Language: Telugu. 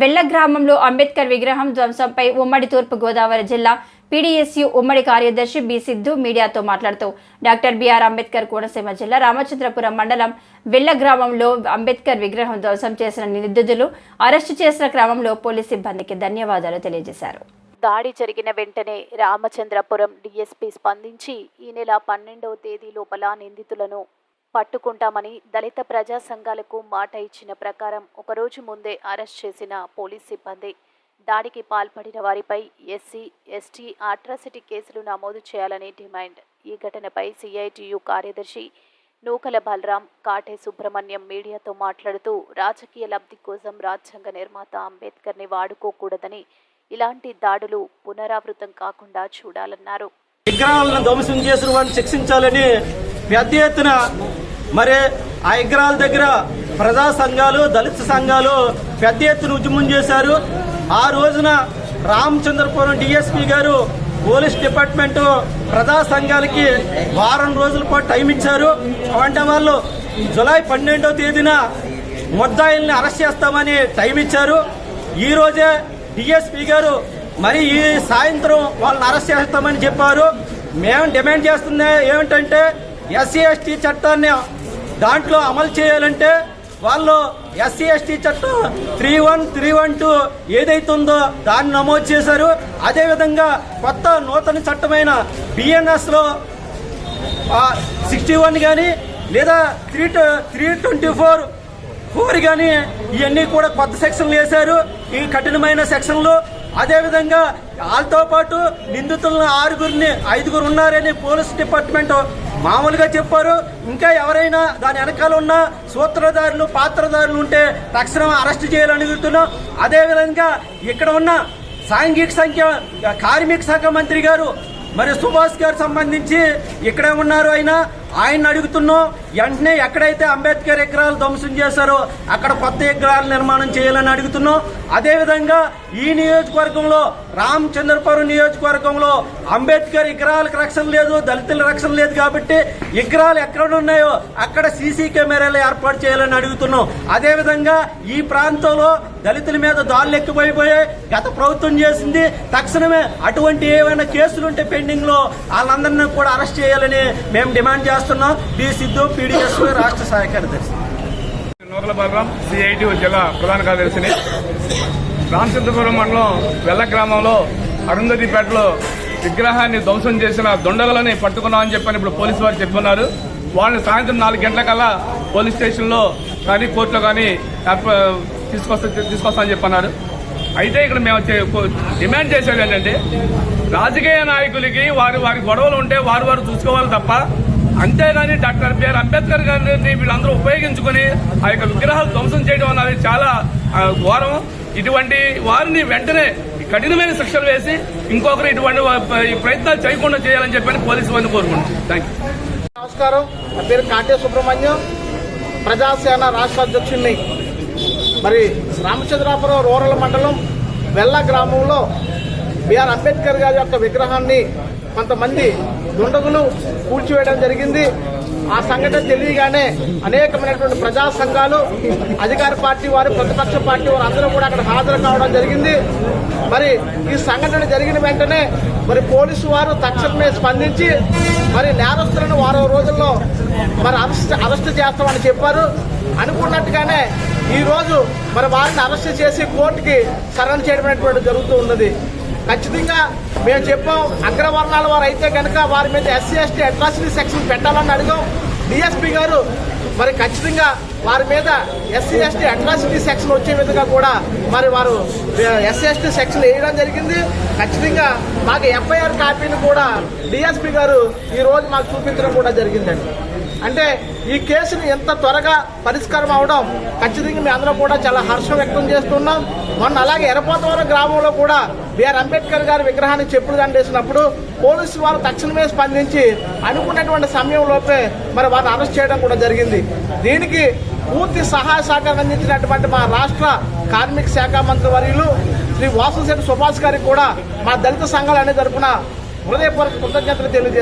వెల్ల గ్రామంలో అంబేద్కర్ విగ్రహం ధ్వంసంపై ఉమ్మడి తూర్పు గోదావరి జిల్లా పీడీఎస్యూ ఉమ్మడి కార్యదర్శి బి సిద్ధు మీడియాతో మాట్లాడుతూ డాక్టర్ బిఆర్ అంబేద్కర్ కోనసీమ జిల్లా రామచంద్రపురం మండలం వెల్ల గ్రామంలో అంబేద్కర్ విగ్రహం ధ్వంసం చేసిన నిందితులు అరెస్టు చేసిన క్రమంలో పోలీసు సిబ్బందికి ధన్యవాదాలు తెలియజేశారు. దాడి జరిగిన వెంటనే రామచంద్రపురం డీఎస్పీ స్పందించి ఈ నెల 12వ తేదీ లోపల నిందితులను పట్టుకుంటామని దళిత ప్రజా సంఘాలకు మాట ఇచ్చిన ప్రకారం ఒకరోజు ముందే అరెస్ట్ చేసిన పోలీస్ సిబ్బంది దాడికి పాల్పడిన వారిపై ఎస్సీ, ఎస్టీ అట్రాసిటీ కేసులు నమోదు చేయాలని డిమాండ్. ఈ ఘటనపై సిఐటియు కార్యదర్శి నూకల బలరాం కాటే సుబ్రహ్మణ్యం మీడియాతో మాట్లాడుతూ రాజకీయ లబ్ధి కోసం రాజ్యాంగ నిర్మాత అంబేద్కర్ని వాడుకోకూడదని, ఇలాంటి దాడులు పునరావృతం కాకుండా చూడాలన్నారు. విగ్రహాలను ధ్వంసం చేసిన వారిని శిక్షించాలని పెద్ద ఎత్తున మరి ఆ విగ్రహాల దగ్గర ప్రజా సంఘాలు, దళిత సంఘాలు పెద్ద ఎత్తున ఉద్యమం చేశారు. ఆ రోజున రామచంద్రపురం డిఎస్పీ గారు పోలీస్ డిపార్ట్మెంట్ ప్రజా సంఘాలకి వారం రోజుల పాటు టైం ఇచ్చారు. అంటే వాళ్ళు జూలై 12వ తేదీన ముద్దాయిల్ని అరెస్ట్ చేస్తామని టైం ఇచ్చారు. ఈ రోజే డిఎస్పీ గారు మరి ఈ సాయంత్రం వాళ్ళని అరెస్ట్ చేస్తామని చెప్పారు. మేము డిమాండ్ చేస్తుంది ఏమిటంటే ఎస్సీ ఎస్టీ చట్టాన్ని దాంట్లో అమలు చేయాలంటే వాళ్ళు ఎస్సీ ఎస్టీ చట్టం 31312 ఏదైతుందో దాన్ని నమోదు చేశారు. అదేవిధంగా కొత్త నూతన చట్టమైన బిఎన్ఎస్లో 61 కానీ లేదా 324 కానీ ఇవన్నీ కూడా కొత్త సెక్షన్లు వేశారు. ఈ కఠినమైన సెక్షన్లు. అదేవిధంగా వాళ్ళతో పాటు నిందితులను 5 ఉన్నారని పోలీస్ డిపార్ట్మెంట్ మామూలుగా చెప్పారు. ఇంకా ఎవరైనా దాని వెనకాల ఉన్న సూత్రధారులు, పాత్రధారులు ఉంటే తక్షణం అరెస్ట్ చేయాలని అడుగుతున్నాం. అదేవిధంగా ఇక్కడ ఉన్న కార్మిక శాఖ మంత్రి గారు మరి సుభాష్ గారు సంబంధించి ఇక్కడే ఉన్నారు. ఆయన అడుగుతున్నాం, వెంటనే ఎక్కడైతే అంబేద్కర్ విగ్రహాలు ధ్వంసం చేశారో అక్కడ కొత్త విగ్రహాల నిర్మాణం చేయాలని అడుగుతున్నాం. అదేవిధంగా ఈ నియోజకవర్గంలో రామచంద్రపురం నియోజకవర్గంలో అంబేద్కర్ విగ్రహాలకు రక్షణ లేదు, దళితుల రక్షణ లేదు కాబట్టి విగ్రహాలు ఎక్కడ ఉన్నాయో అక్కడ సీసీ కెమెరాలు ఏర్పాటు చేయాలని అడుగుతున్నాం. అదేవిధంగా ఈ ప్రాంతంలో దళితుల మీద దాడులు ఎక్కువైపోయాయి. గత ప్రభుత్వం చేసింది. తక్షణమే అటువంటి ఏమైనా కేసులుంటే పెండింగ్ లో వాళ్ళందరినీ కూడా అరెస్ట్ చేయాలని మేము డిమాండ్ చేస్తున్నాం. బి సిద్ధు, పీడీఎస్ రాష్ట్ర సహాయ కార్యదర్శి. నూకల బలరాం, సిఐటియు జిల్లా ప్రధాన కార్యదర్శిని. రామచంద్రపురం మండలం వెల్ల గ్రామంలో అరుంధతిపేటలో విగ్రహాన్ని ధ్వంసం చేసిన దొండలని పట్టుకున్నామని చెప్పని ఇప్పుడు పోలీసు వారు చెప్పుకున్నారు. వాళ్ళని సాయంత్రం 4 గంటలకల్లా పోలీస్ స్టేషన్లో కానీ కోర్టులో కానీ తీసుకొస్తామని చెప్పన్నారు. అయితే ఇక్కడ మేము డిమాండ్ చేసేది ఏంటంటే రాజకీయ నాయకులకి వారి గొడవలు ఉంటే వారు చూసుకోవాలి తప్ప, అంతేగాని డాక్టర్ బిఆర్ అంబేద్కర్ గారిని వీళ్ళందరూ ఉపయోగించుకుని ఆ యొక్క విగ్రహాలు ధ్వంసం చేయడం అన్నది చాలా ఘోరం. ఇటువంటి వారిని వెంటనే కఠినమైన శిక్షలు వేసి ఇంకొకరు ఇటువంటి ప్రయత్నాలు చేయకుండా చేయాలని చెప్పని పోలీసు వారిని కోరుకుంటున్నాం. Thank you. నమస్కారం. నా పేరు కాటే సుబ్రహ్మణ్యం, ప్రజాసేన రాష్ట్ర అధ్యక్షుడిని. మరి రామచంద్రాపురం రూరల్ మండలం వెల్ల గ్రామంలో బిఆర్ అంబేద్కర్ గారి యొక్క విగ్రహాన్ని కొంతమంది దుండగులు కూల్చివేయడం జరిగింది. ఆ సంఘటన తెలియగానే అనేకమైనటువంటి ప్రజా సంఘాలు, అధికార పార్టీ వారు, ప్రతిపక్ష పార్టీ వారు అందరూ కూడా అక్కడ హాజరు కావడం జరిగింది. మరి ఈ సంఘటన జరిగిన వెంటనే మరి పోలీసు వారు తక్షణమే స్పందించి మరి నేరస్తులను 10 రోజుల్లో మరి అరెస్ట్ చేస్తామని చెప్పారు. అనుకున్నట్టుగానే ఈ రోజు మరి వారిని అరెస్ట్ చేసి కోర్టుకి సరెండర్ చేయడం జరుగుతూ ఉన్నది. ఖచ్చితంగా మేము చెప్పాం, అగ్రవర్ణాల వారు అయితే కనుక వారి మీద ఎస్సీ ఎస్టీ అట్రాసిటీ సెక్షన్ పెట్టాలని అడిగాం. డిఎస్పీ గారు మరి ఖచ్చితంగా వారి మీద ఎస్సీ ఎస్టీ అట్రాసిటీ సెక్షన్ వచ్చే విధంగా కూడా మరి వారు ఎస్సీ ఎస్టీ సెక్షన్ వేయడం జరిగింది. ఖచ్చితంగా మాకు ఎఫ్ఐఆర్ కాపీని కూడా డిఎస్పీ గారు ఈ రోజు మాకు చూపించడం కూడా జరిగిందండి. అంటే ఈ కేసును ఎంత త్వరగా పరిష్కారం అవడం ఖచ్చితంగా మీ అందరూ కూడా చాలా హర్షం వ్యక్తం చేస్తున్నాం. మొన్న అలాగే ఎర్రపోతవరం గ్రామంలో కూడా బిఆర్ అంబేద్కర్ గారి విగ్రహాన్ని చెప్పులు దండేసినప్పుడు పోలీసు వారు తక్షణమే స్పందించి అనుకున్నటువంటి సమయంలోపే మరి వారిని అరెస్ట్ చేయడం కూడా జరిగింది. దీనికి పూర్తి సహాయ సహకారం అందించినటువంటి మా రాష్ట్ర కార్మిక శాఖ మంత్రి వర్యులు శ్రీ వాసుశెట్టి సుభాష్ గారికి కూడా మా దళిత సంఘాలనే తరపున హృదయపూర్వక కృతజ్ఞతలు తెలియజేస్తాం.